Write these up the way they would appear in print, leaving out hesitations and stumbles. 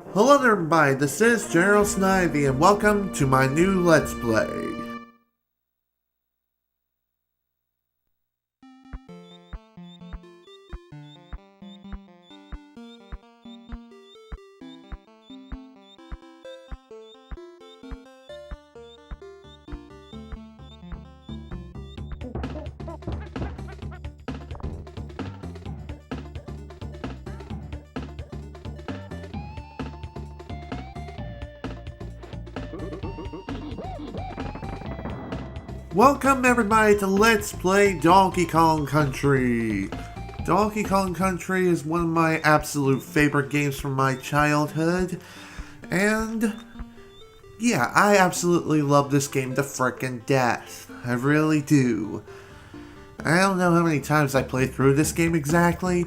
Hello there everybody, this is General Snivy and welcome to my new Let's Play. Welcome everybody to Let's Play Donkey Kong Country. Donkey Kong Country is one of my absolute favorite games from my childhood. And yeah, I absolutely love this game to frickin' death. I really do. I don't know how many times I played through this game exactly,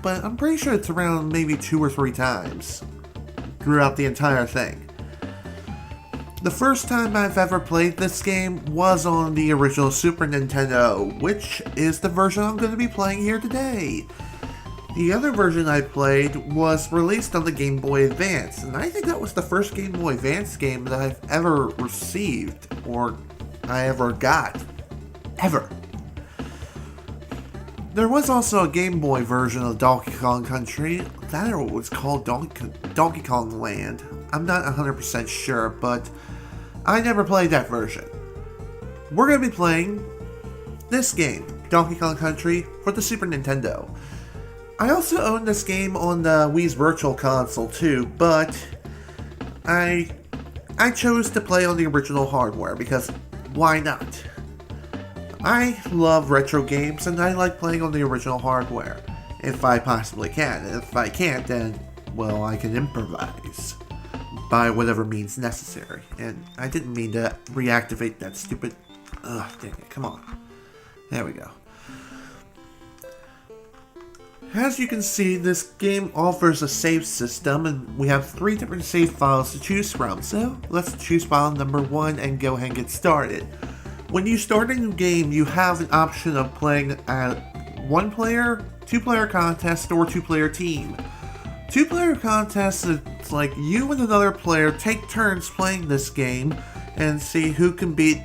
but I'm pretty sure it's around maybe 2 or 3 times throughout the entire thing. The first time I've ever played this game was on the original Super Nintendo, which is the version I'm going to be playing here today. The other version I played was released on the Game Boy Advance, and I think that was the first Game Boy Advance game that I've ever received, or I ever got. Ever. There was also a Game Boy version of Donkey Kong Country, that was called Donkey Kong Land. I'm not 100% sure, but I never played that version. We're going to be playing this game, Donkey Kong Country, for the Super Nintendo. I also own this game on the Wii's Virtual Console too, but I chose to play on the original hardware because why not? I love retro games and I like playing on the original hardware, if I possibly can. If I can't, then, well, I can improvise by whatever means necessary. And I didn't mean to reactivate that stupid... Ugh, dang it, come on. There we go. As you can see, this game offers a save system, and we have 3 different save files to choose from. So, let's choose file number 1 and go ahead and get started. When you start a new game, you have an option of playing at 1-player, 2-player contest, or 2-player team. 2-player contest is like you and another player take turns playing this game and see who can beat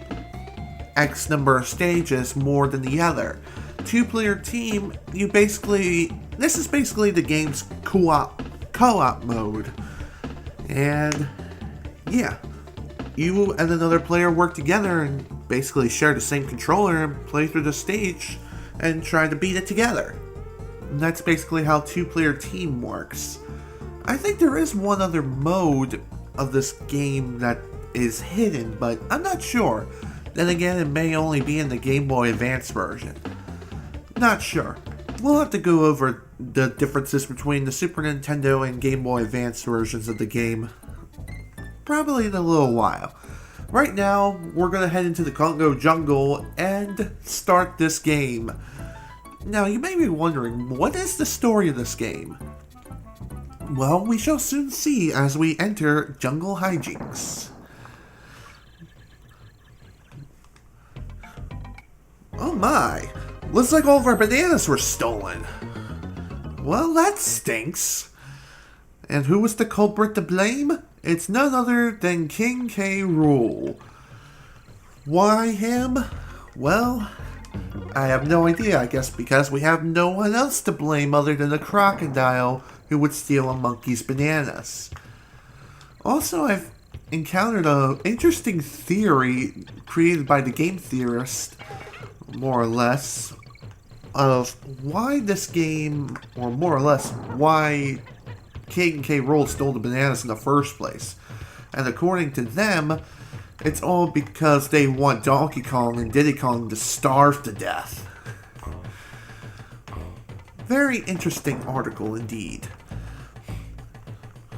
X number of stages more than the other. 2-player team, this is basically the game's co-op mode. And yeah, you and another player work together and basically share the same controller and play through the stage and try to beat it together. And that's basically how 2-player team works. I think there is one other mode of this game that is hidden, but I'm not sure. Then again, it may only be in the Game Boy Advance version. Not sure. We'll have to go over the differences between the Super Nintendo and Game Boy Advance versions of the game probably in a little while. Right now, we're going to head into the Congo jungle and start this game. Now, you may be wondering, what is the story of this game? Well, we shall soon see as we enter Jungle Hijinks. Oh my! Looks like all of our bananas were stolen. Well, that stinks. And who was the culprit to blame? It's none other than King K Rool. Why him? Well, I have no idea, I guess because we have no one else to blame other than a crocodile who would steal a monkey's bananas. Also, I've encountered an interesting theory created by the game theorist, more or less, of why this game, or more or less, why King K Rool stole the bananas in the first place. And according to them, it's all because they want Donkey Kong and Diddy Kong to starve to death. Very interesting article indeed.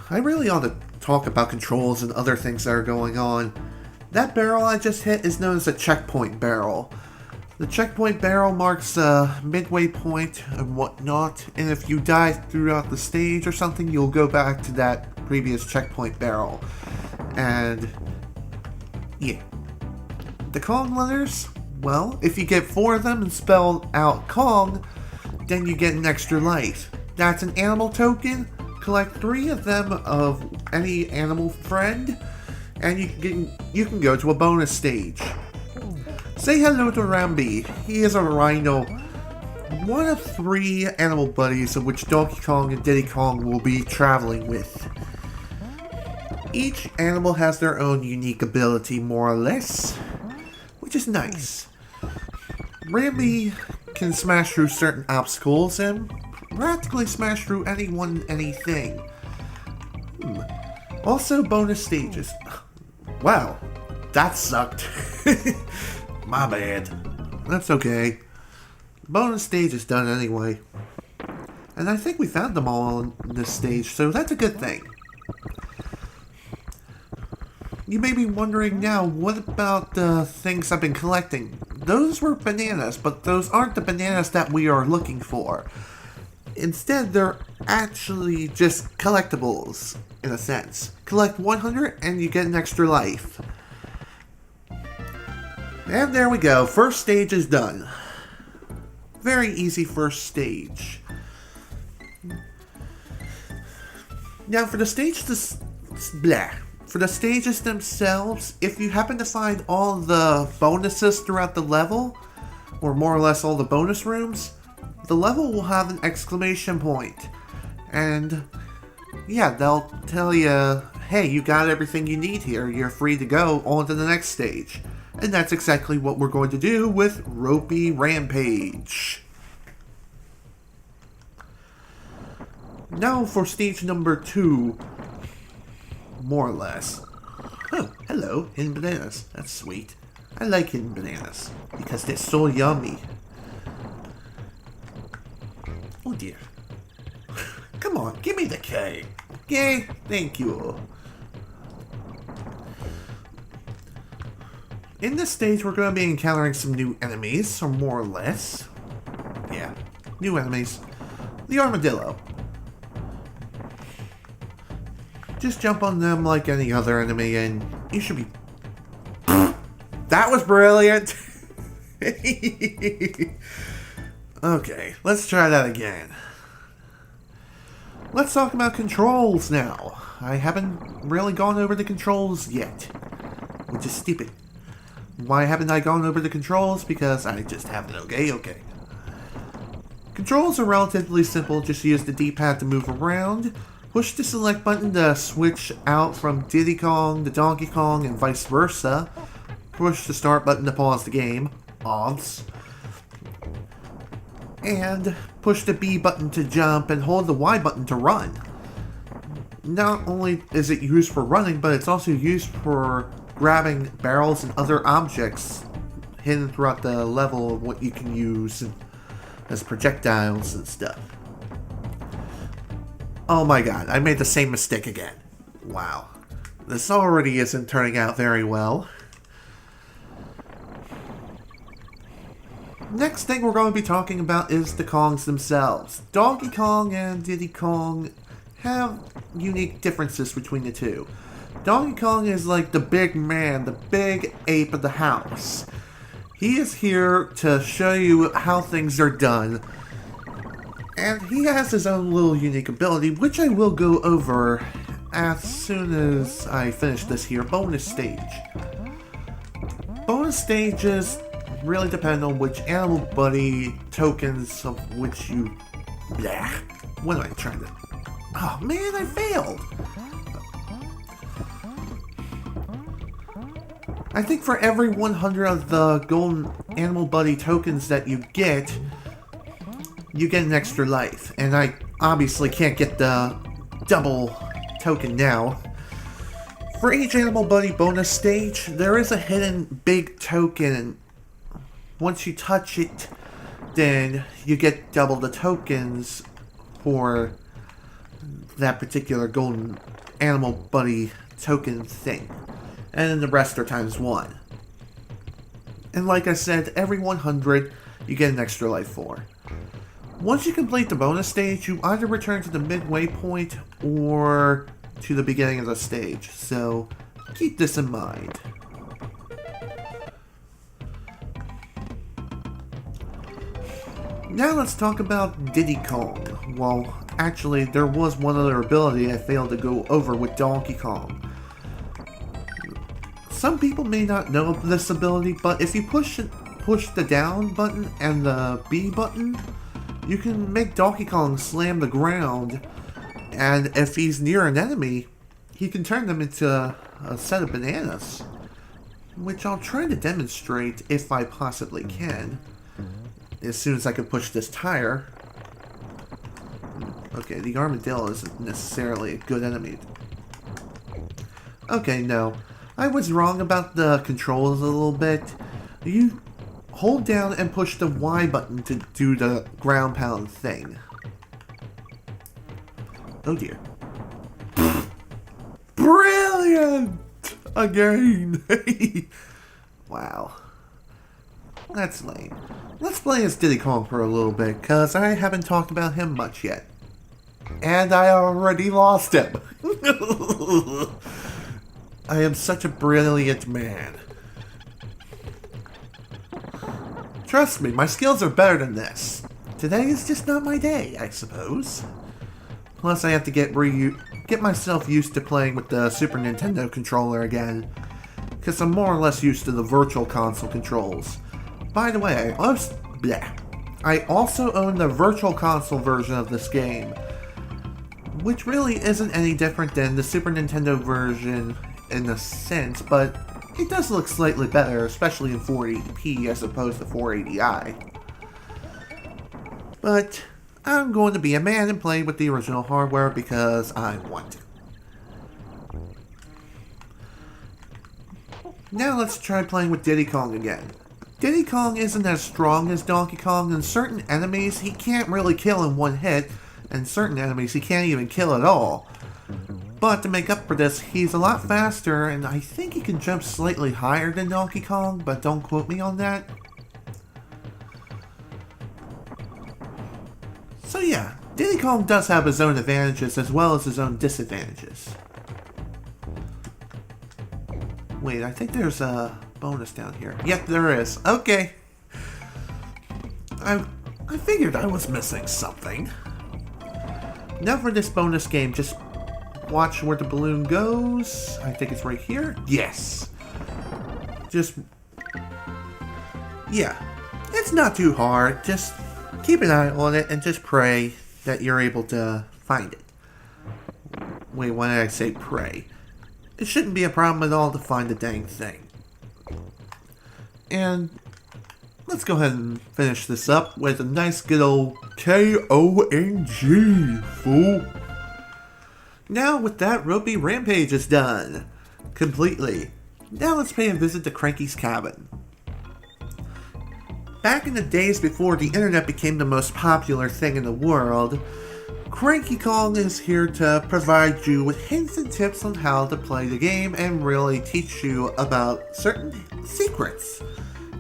I really ought to talk about controls and other things that are going on. That barrel I just hit is known as a checkpoint barrel. The checkpoint barrel marks a midway point and whatnot, and if you die throughout the stage or something, you'll go back to that previous checkpoint barrel. And yeah. The Kong letters? Well, if you get 4 of them and spell out Kong, then you get an extra life. That's an animal token? collect 3 of them of any animal friend, and you can go to a bonus stage. Say hello to Rambi. He is a rhino, one of 3 animal buddies of which Donkey Kong and Diddy Kong will be traveling with. Each animal has their own unique ability, more or less, which is nice. Rambi can smash through certain obstacles and practically smash through anything. Also, bonus stages. Wow, that sucked. My bad. That's okay. Bonus stage is done anyway. And I think we found them all on this stage, so that's a good thing. You may be wondering now, what about the things I've been collecting? Those were bananas, but those aren't the bananas that we are looking for. Instead, they're actually just collectibles, in a sense. Collect 100 and you get an extra life. And there we go, first stage is done. Very easy first stage. Now for the stages themselves, if you happen to find all the bonuses throughout the level, or more or less all the bonus rooms, the level will have an exclamation point. And yeah, they'll tell you, hey, you got everything you need here, you're free to go on to the next stage. And that's exactly what we're going to do with Ropey Rampage. Now for stage number 2, more or less. Oh, hello, hidden bananas. That's sweet. I like hidden bananas because they're so yummy. Oh dear. Come on, give me the K. Yay, thank you. In this stage, we're going to be encountering some new enemies, or more or less. Yeah, new enemies. The armadillo. Just jump on them like any other enemy and you should be... That was brilliant! Okay, let's try that again. Let's talk about controls now. I haven't really gone over the controls yet, which is stupid. Why haven't I gone over the controls? Because I just haven't, okay. Controls are relatively simple, just use the D-pad to move around. Push the select button to switch out from Diddy Kong to Donkey Kong and vice versa. Push the start button to pause the game. Obs. And push the B button to jump and hold the Y button to run. Not only is it used for running, but it's also used for grabbing barrels and other objects hidden throughout the level of what you can use as projectiles and stuff. Oh my god, I made the same mistake again. Wow. This already isn't turning out very well. Next thing we're going to be talking about is the Kongs themselves. Donkey Kong and Diddy Kong have unique differences between the two. Donkey Kong is like the big man, the big ape of the house. He is here to show you how things are done. And he has his own little unique ability, which I will go over as soon as I finish this here bonus stage. Bonus stages really depend on which animal buddy tokens of which you... Blah. What am I trying to... Oh man, I failed! I think for every 100 of the golden animal buddy tokens that you get an extra life. And I obviously can't get the double token now. For each animal buddy bonus stage, there is a hidden big token. Once you touch it, then you get double the tokens for that particular golden animal buddy token thing. And then the rest are times 1. And like I said, every 100 you get an extra life for. Once you complete the bonus stage, you either return to the midway point or to the beginning of the stage, so keep this in mind. Now let's talk about Diddy Kong. Well, Actually, there was one other ability I failed to go over with Donkey Kong. Some people may not know of this ability, but if you push the down button and the B button, you can make Donkey Kong slam the ground, and if he's near an enemy, he can turn them into a set of bananas, which I'll try to demonstrate if I possibly can, as soon as I can push this tire. Okay, the armadillo isn't necessarily a good enemy. Okay, no. I was wrong about the controls a little bit. You hold down and push the Y button to do the ground pound thing. Oh dear. Brilliant! Again! Wow. That's lame. Let's play as Diddy Kong for a little bit, because I haven't talked about him much yet. And I already lost him. I am such a brilliant man. Trust me, my skills are better than this. Today is just not my day, I suppose. Plus I have to get myself used to playing with the Super Nintendo controller again, because I'm more or less used to the Virtual Console controls. By the way, I also own the Virtual Console version of this game, which really isn't any different than the Super Nintendo version in a sense, but it does look slightly better, especially in 480p as opposed to 480i. But I'm going to be a man and play with the original hardware because I want to. Now let's try playing with Diddy Kong again. Diddy Kong isn't as strong as Donkey Kong, and certain enemies he can't really kill in one hit, and certain enemies he can't even kill at all. But to make up for this, he's a lot faster, and I think he can jump slightly higher than Donkey Kong, but don't quote me on that. So yeah, Diddy Kong does have his own advantages as well as his own disadvantages. Wait, I think there's a bonus down here. Yep, there is. Okay. I figured I was missing something. Now for this bonus game, just watch where the balloon goes. I think it's right here. Yes. Yeah. It's not too hard. Just keep an eye on it and just pray that you're able to find it. Wait, why did I say pray? It shouldn't be a problem at all to find the dang thing. And let's go ahead and finish this up with a nice good old K-O-N-G, fool. Now with that, Ropey Rampage is done. Completely. Now let's pay a visit to Cranky's cabin. Back in the days before the internet became the most popular thing in the world, Cranky Kong is here to provide you with hints and tips on how to play the game and really teach you about certain secrets.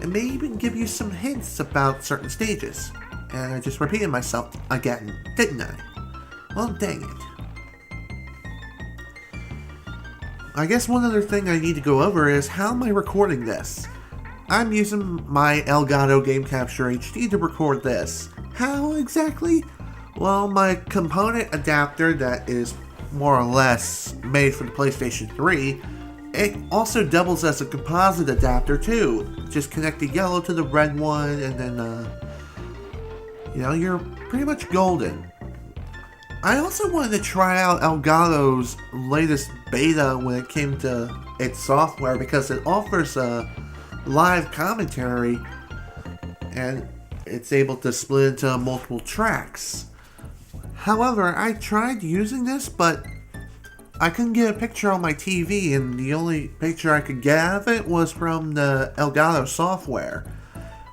And may even give you some hints about certain stages. And I just repeated myself again, didn't I? Well, dang it. I guess one other thing I need to go over is how am I recording this? I'm using my Elgato Game Capture HD to record this. How exactly? Well, my component adapter that is more or less made for the PlayStation 3, it also doubles as a composite adapter too. Just connect the yellow to the red one and then, you're pretty much golden. I also wanted to try out Elgato's latest beta when it came to its software because it offers a live commentary and it's able to split into multiple tracks. However, I tried using this, but I couldn't get a picture on my TV, and the only picture I could get of it was from the Elgato software,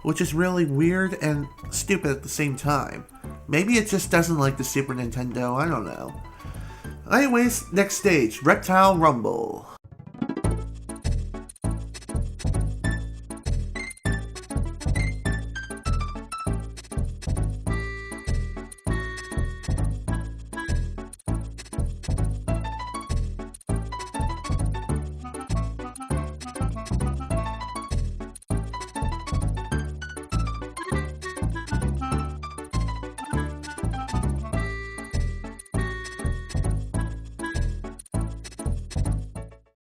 which is really weird and stupid at the same time. Maybe it just doesn't like the Super Nintendo, I don't know. Anyways, next stage, Reptile Rumble.